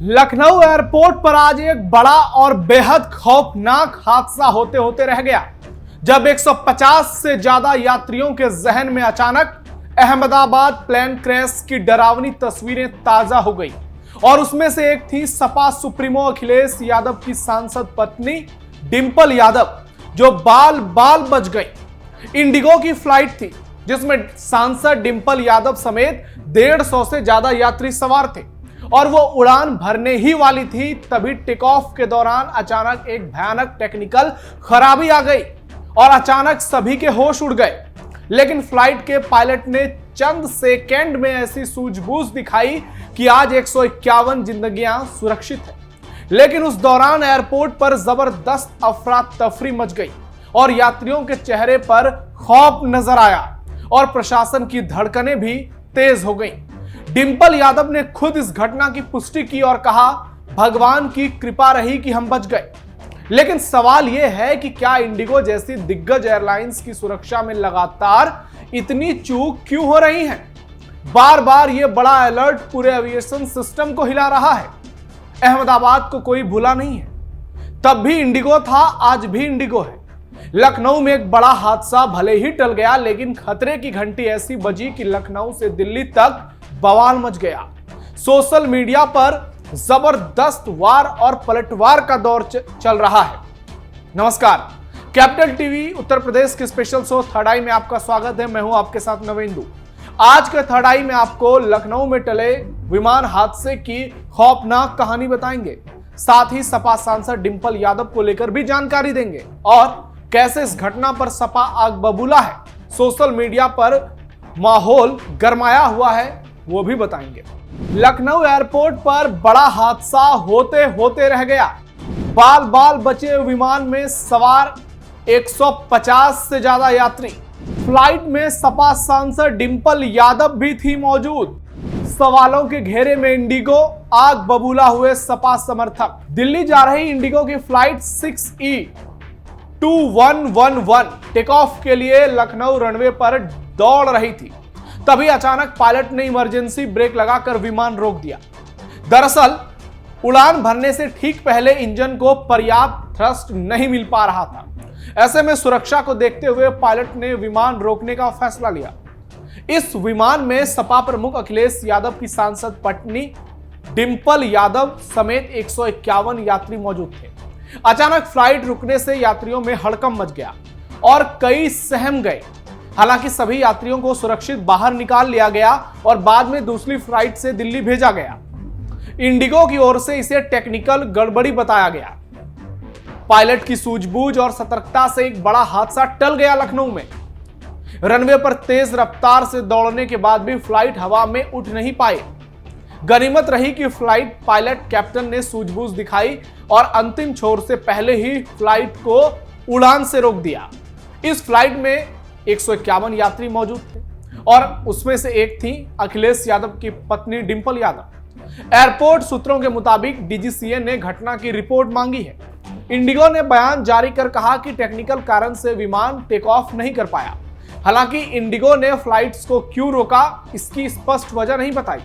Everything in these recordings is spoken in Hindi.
लखनऊ एयरपोर्ट पर आज एक बड़ा और बेहद खौफनाक हादसा होते होते रह गया, जब 150 से ज्यादा यात्रियों के जहन में अचानक अहमदाबाद प्लेन क्रैश की डरावनी तस्वीरें ताजा हो गई। और उसमें से एक थी सपा सुप्रीमो अखिलेश यादव की सांसद पत्नी डिंपल यादव, जो बाल बाल बच गई। इंडिगो की फ्लाइट थी जिसमें सांसद डिंपल यादव समेत 150 से ज्यादा यात्री सवार थे और वो उड़ान भरने ही वाली थी। तभी टेक ऑफ के दौरान अचानक एक भयानक टेक्निकल खराबी आ गई और अचानक सभी के होश उड़ गए। लेकिन फ्लाइट के पायलट ने चंद सेकंड में ऐसी सूझबूझ दिखाई कि आज 151 जिंदगियां सुरक्षित हैं। लेकिन उस दौरान एयरपोर्ट पर जबरदस्त अफरा तफरी मच गई और यात्रियों के चेहरे पर खौफ नजर आया और प्रशासन की धड़कनें भी तेज हो गईं। डिंपल यादव ने खुद इस घटना की पुष्टि की और कहा, भगवान की कृपा रही कि हम बच गए। लेकिन सवाल यह है कि क्या इंडिगो जैसी दिग्गज एयरलाइंस की सुरक्षा में लगातार इतनी चूक क्यों हो रही है? बार बार यह बड़ा अलर्ट पूरे एविएशन सिस्टम को हिला रहा है। अहमदाबाद को कोई भूला नहीं है, तब भी इंडिगो था, आज भी इंडिगो है। लखनऊ में एक बड़ा हादसा भले ही टल गया, लेकिन खतरे की घंटी ऐसी बजी कि लखनऊ से दिल्ली तक बवाल मच गया। सोशल मीडिया पर जबरदस्त वार और पलटवार का दौर चल रहा है। नमस्कार, कैपिटल टीवी उत्तर प्रदेश के स्पेशल शो थर्ड आई में आपका स्वागत है। मैं हूं आपके साथ नवेंदु। आज के थर्ड आई में आपको लखनऊ में टले विमान हादसे की खौफनाक कहानी बताएंगे, साथ ही सपा सांसद डिंपल यादव को लेकर भी जानकारी देंगे और कैसे इस घटना पर सपा आग बबूला है, सोशल मीडिया पर माहौल गरमाया हुआ है, वो भी बताएंगे। लखनऊ एयरपोर्ट पर बड़ा हादसा होते होते रह गया। बाल बाल बचे विमान में सवार 150 से ज्यादा यात्री। फ्लाइट में सपा सांसद डिंपल यादव भी थी मौजूद। सवालों के घेरे में इंडिगो, आग बबूला हुए सपा समर्थक। दिल्ली जा रही इंडिगो की फ्लाइट 6E2111 टेक ऑफ के लिए लखनऊ रनवे पर दौड़ रही थी। तभी अचानक पायलट ने इमरजेंसी ब्रेक लगाकर विमान रोक दिया। दरअसल उड़ान भरने से ठीक पहले इंजन को पर्याप्त थ्रस्ट नहीं मिल पा रहा था। ऐसे में सुरक्षा को देखते हुए पायलट ने विमान रोकने का फैसला लिया। इस विमान में सपा प्रमुख अखिलेश यादव की सांसद पत्नी डिंपल यादव समेत 151 यात्री मौजूद थे। अचानक फ्लाइट रुकने से यात्रियों में हड़कंप मच गया और कई सहम गए। हालांकि सभी यात्रियों को सुरक्षित बाहर निकाल लिया गया और बाद में दूसरी फ्लाइट से दिल्ली भेजा गया। इंडिगो की ओर से इसे टेक्निकल गड़बड़ी बताया गया। पायलट की सूझबूझ और सतर्कता से एक बड़ा हादसा टल गया। लखनऊ में रनवे पर तेज रफ्तार से दौड़ने के बाद भी फ्लाइट हवा में उठ नहीं पाए। गनीमत रही कि फ्लाइट पायलट कैप्टन ने सूझबूझ दिखाई और अंतिम छोर से पहले ही फ्लाइट को उड़ान से रोक दिया। इस फ्लाइट में 151 यात्री मौजूद थे और उसमें से एक थी अखिलेश यादव की पत्नी डिंपल यादव। एयरपोर्ट सूत्रों के मुताबिक डीजीसीए ने घटना की रिपोर्ट मांगी है। इंडिगो ने बयान जारी कर कहा कि टेक्निकल कारण से विमान टेक ऑफ नहीं कर पाया। हालांकि इंडिगो ने फ्लाइट्स को क्यों रोका, इसकी स्पष्ट वजह नहीं बताई।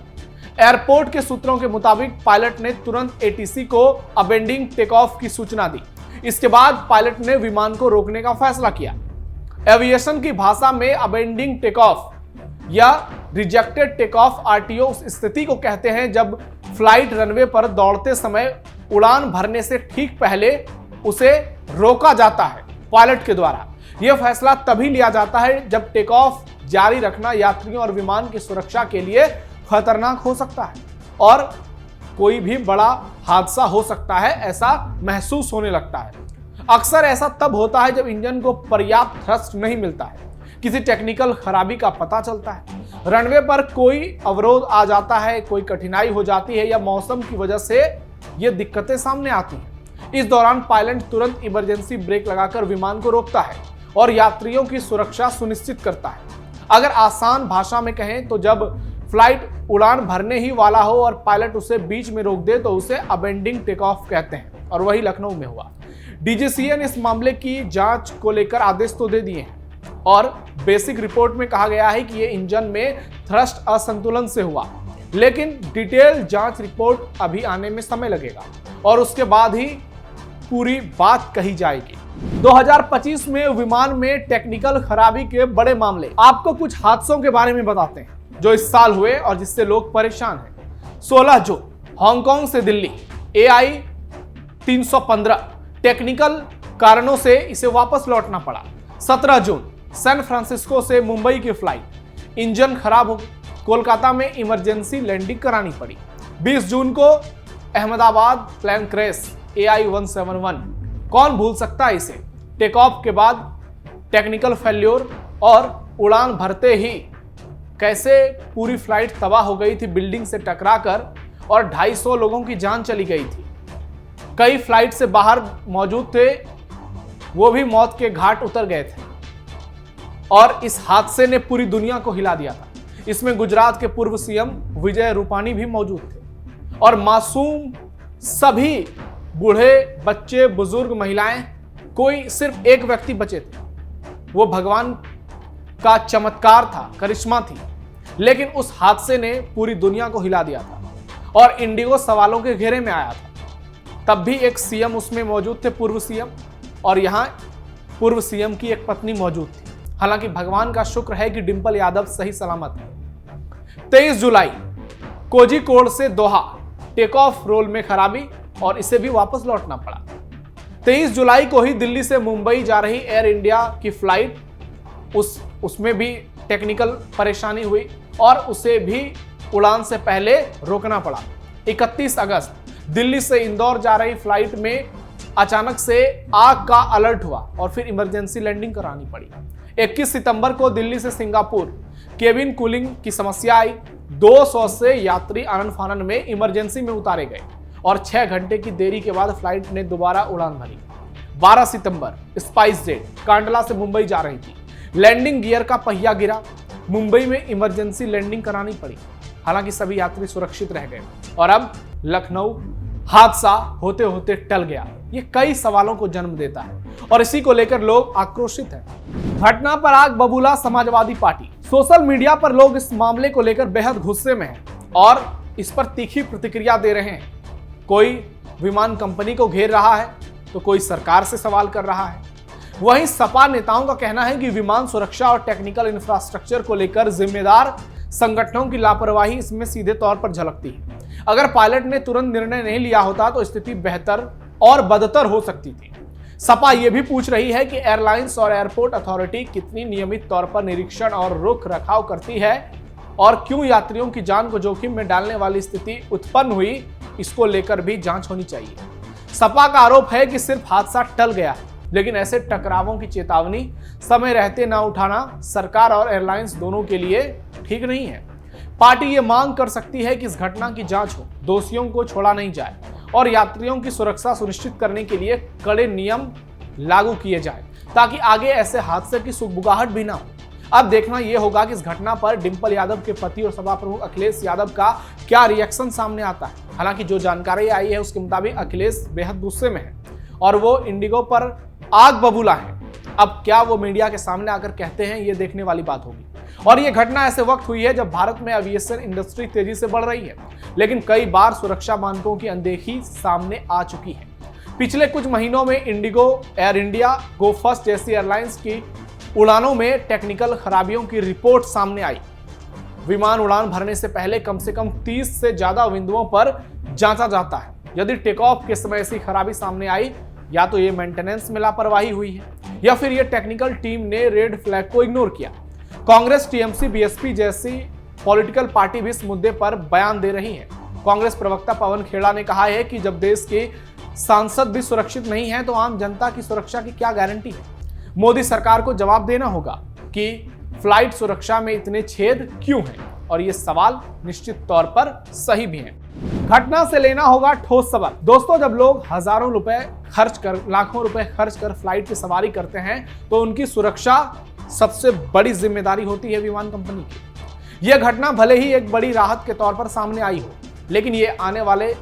एयरपोर्ट के सूत्रों के मुताबिक पायलट ने तुरंत एटीसी को अबेंडिंग टेक ऑफ की सूचना दी। इसके बाद पायलट ने विमान को रोकने का फैसला किया। एविएशन की भाषा में अबेंडिंग टेक ऑफ या रिजेक्टेड टेक ऑफ आरटीओ उस स्थिति को कहते हैं जब फ्लाइट रनवे पर दौड़ते समय उड़ान भरने से ठीक पहले उसे रोका जाता है पायलट के द्वारा। यह फैसला तभी लिया जाता है जब टेक ऑफ जारी रखना यात्रियों और विमान की सुरक्षा के लिए खतरनाक हो सकता है और कोई भी बड़ा हादसा हो सकता है, ऐसा महसूस होने लगता है। अक्सर ऐसा तब होता है जब इंजन को पर्याप्त थ्रस्ट नहीं मिलता है, किसी टेक्निकल खराबी का पता चलता है, रनवे पर कोई अवरोध आ जाता है, कोई कठिनाई हो जाती है या मौसम की वजह से ये दिक्कतें सामने आती हैं। इस दौरान पायलट तुरंत इमरजेंसी ब्रेक लगाकर विमान को रोकता है और यात्रियों की सुरक्षा सुनिश्चित करता है। अगर आसान भाषा में कहें तो जब फ्लाइट उड़ान भरने ही वाला हो और पायलट उसे बीच में रोक दे तो उसे अबेंडिंग टेक ऑफ कहते हैं और वही लखनऊ में हुआ। डीजीसीए ने इस मामले की जांच को लेकर आदेश तो दे दिए हैं और बेसिक रिपोर्ट में कहा गया है कि यह इंजन में थ्रस्ट असंतुलन से हुआ। लेकिन डिटेल जांच रिपोर्ट अभी आने में समय लगेगा और उसके बाद ही पूरी बात कही जाएगी। 2025 में विमान में टेक्निकल खराबी के बड़े मामले। आपको कुछ हादसों के बारे में बताते हैं जो इस साल हुए और जिससे लोग परेशान हैं। 16 जून हांगकांग से दिल्ली AI 315 टेक्निकल कारणों से इसे वापस लौटना पड़ा। 17 जून सैन फ्रांसिस्को से मुंबई की फ्लाइट इंजन खराब हो गई, कोलकाता में इमरजेंसी लैंडिंग करानी पड़ी। 20 जून को अहमदाबाद प्लेन क्रैश AI 171, कौन भूल सकता है इसे। टेक ऑफ के बाद टेक्निकल फेल्योर और उड़ान भरते ही कैसे पूरी फ्लाइट तबाह हो गई थी बिल्डिंग से टकराकर और 250 लोगों की जान चली गई थी। कई फ्लाइट से बाहर मौजूद थे, वो भी मौत के घाट उतर गए थे और इस हादसे ने पूरी दुनिया को हिला दिया था। इसमें गुजरात के पूर्व CM विजय रूपानी भी मौजूद थे और मासूम सभी बूढ़े, बच्चे, बुजुर्ग, महिलाएं, कोई सिर्फ एक व्यक्ति बचे थे। वो भगवान का चमत्कार था, करिश्मा थी, लेकिन उस हादसे ने पूरी दुनिया को हिला दिया था और इंडिगो सवालों के घेरे में आया था। तब भी एक CM उसमें मौजूद थे, पूर्व CM, और यहां पूर्व CM की एक पत्नी मौजूद थी। हालांकि भगवान का शुक्र है कि डिंपल यादव सही सलामत है। 23 जुलाई कोझिकोड से दोहा टेक ऑफ रोल में खराबी और इसे भी वापस लौटना पड़ा। 23 जुलाई को ही दिल्ली से मुंबई जा रही एयर इंडिया की फ्लाइट उसमें भी टेक्निकल परेशानी हुई और उसे भी उड़ान से पहले रोकना पड़ा। 31 अगस्त दिल्ली से इंदौर जा रही फ्लाइट में अचानक से आग का अलर्ट हुआ और फिर इमरजेंसी लैंडिंग करानी पड़ी। 21 सितंबर को दिल्ली से सिंगापुर केबिन कूलिंग की समस्या आई। 200 से यात्री आनन फानन में इमरजेंसी में उतारे गए और 6 घंटे की देरी के बाद फ्लाइट ने दोबारा उड़ान भरी। 12 सितंबर स्पाइस जेट कांडला से मुंबई जा रही थी। लैंडिंग गियर का पहिया गिरा, मुंबई में इमरजेंसी लैंडिंग करानी पड़ी। हालांकि सभी यात्री सुरक्षित रह गए और अब लखनऊ हादसा होते होते टल गया। ये कई सवालों को जन्म देता है और इसी को लेकर लोग आक्रोशित हैं। घटना पर आग बबूला समाजवादी पार्टी। सोशल मीडिया पर लोग इस मामले को लेकर बेहद गुस्से में हैं और इस पर तीखी प्रतिक्रिया दे रहे हैं। कोई विमान कंपनी को घेर रहा है तो कोई सरकार से सवाल कर रहा है। वहीं सपा नेताओं का कहना है कि विमान सुरक्षा और टेक्निकल इंफ्रास्ट्रक्चर को लेकर जिम्मेदार संगठनों की लापरवाही इसमें सीधे तौर पर झलकती है। अगर पायलट ने तुरंत निर्णय नहीं लिया होता तो स्थिति बेहतर और बदतर हो सकती थी। सपा यह भी पूछ रही है कि एयरलाइंस और एयरपोर्ट अथॉरिटी कितनी नियमित तौर पर निरीक्षण और रुख रखाव करती है और क्यों यात्रियों की जान को जोखिम में डालने वाली स्थिति उत्पन्न हुई, इसको लेकर भी जांच होनी चाहिए। सपा का आरोप है कि सिर्फ हादसा टल गया है, लेकिन ऐसे टकरावों की चेतावनी समय रहते ना उठाना सरकार और एयरलाइंस दोनों के लिए ठीक नहीं है। पार्टी ये मांग कर सकती है कि इस घटना की जांच हो, दोषियों को छोड़ा नहीं जाए और यात्रियों की सुरक्षा सुनिश्चित करने के लिए कड़े नियम लागू किए जाए ताकि आगे ऐसे हादसे की सुगबुगाहट भी ना हो। अब देखना यह होगा कि इस घटना पर डिंपल यादव के पति और सपा प्रमुख अखिलेश यादव का क्या रिएक्शन सामने आता है। हालांकि जो जानकारी आई है उसके मुताबिक अखिलेश बेहद गुस्से में है और वो इंडिगो पर आग बबूला है। अब क्या वो मीडिया के सामने आकर कहते हैं, ये देखने वाली बात होगी। और ये घटना ऐसे वक्त हुई है जब भारत में एविएशन इंडस्ट्री तेजी से बढ़ रही है, लेकिन कई बार सुरक्षा मानकों की अनदेखी सामने आ चुकी है। पिछले कुछ महीनों में इंडिगो, एयर इंडिया, गो फर्स्ट जैसी एयरलाइंस की उड़ानों में टेक्निकल खराबियों की रिपोर्ट सामने आई। विमान उड़ान भरने से पहले कम से कम 30 से ज्यादा बिंदुओं पर जांचा जाता है। यदि टेक ऑफ के समय ऐसी खराबी सामने आई, या तो ये मेंटेनेंस में लापरवाही हुई है या फिर ये टेक्निकल टीम ने रेड फ्लैग को इग्नोर किया। कांग्रेस, टीएमसी, बीएसपी जैसी पॉलिटिकल पार्टी भी इस मुद्दे पर बयान दे रही है। कांग्रेस प्रवक्ता पवन खेड़ा ने कहा है कि जब देश के सांसद भी सुरक्षित नहीं है तो आम जनता की सुरक्षा की क्या गारंटी है। मोदी सरकार को जवाब देना होगा कि फ्लाइट सुरक्षा में इतने छेद क्यों हैं और ये सवाल निश्चित तौर पर सही भी हैं। घटना से लेना होगा ठोस सबक। दोस्तों, जब लोग हजारों रुपए खर्च कर, लाखों रुपए खर्च कर फ्लाइट की सवारी करते हैं तो उनकी सुरक्षा सबसे बड़ी जिम्मेदारी होती है विमान कंपनी की। यह घटना भले ही एक बड़ी राहत के तौर पर सामने आई हो, लेकिन ये आने वाले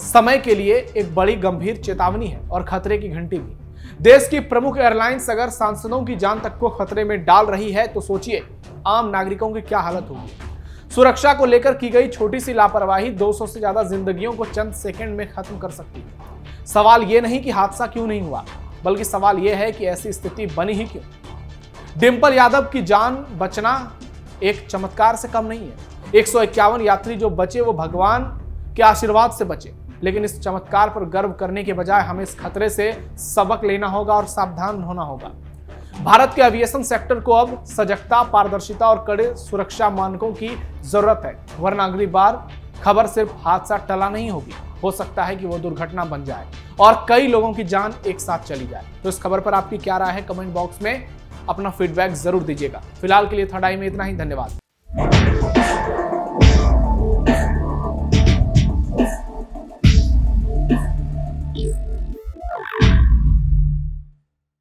समय के लिए एक बड़ी गंभीर चेतावनी है और खतरे की घंटी भी। देश की प्रमुख एयरलाइंस अगर सांसदों की जान तक को खतरे में डाल रही है तो सोचिए आम नागरिकों की क्या हालत होगी। सुरक्षा को लेकर की गई छोटी सी लापरवाही 200 से ज्यादा जिंदगियों को चंद सेकंड में खत्म कर सकती है। सवाल यह नहीं कि हादसा क्यों नहीं हुआ, बल्कि सवाल यह है कि ऐसी स्थिति बनी ही क्यों। डिंपल यादव की जान बचना एक चमत्कार से कम नहीं है। 151 यात्री जो बचे वो भगवान के आशीर्वाद से बचे, लेकिन इस चमत्कार पर गर्व करने के बजाय हमें इस खतरे से सबक लेना होगा और सावधान होना होगा। भारत के एविएशन सेक्टर को अब सजगता, पारदर्शिता और कड़े सुरक्षा मानकों की जरूरत है, वरना अगली बार खबर सिर्फ हादसा टला नहीं होगी, हो सकता है कि वो दुर्घटना बन जाए और कई लोगों की जान एक साथ चली जाए। तो इस खबर पर आपकी क्या राय है, कमेंट बॉक्स में अपना फीडबैक जरूर दीजिएगा। फिलहाल के लिए थर्ड आई में इतना ही, धन्यवाद।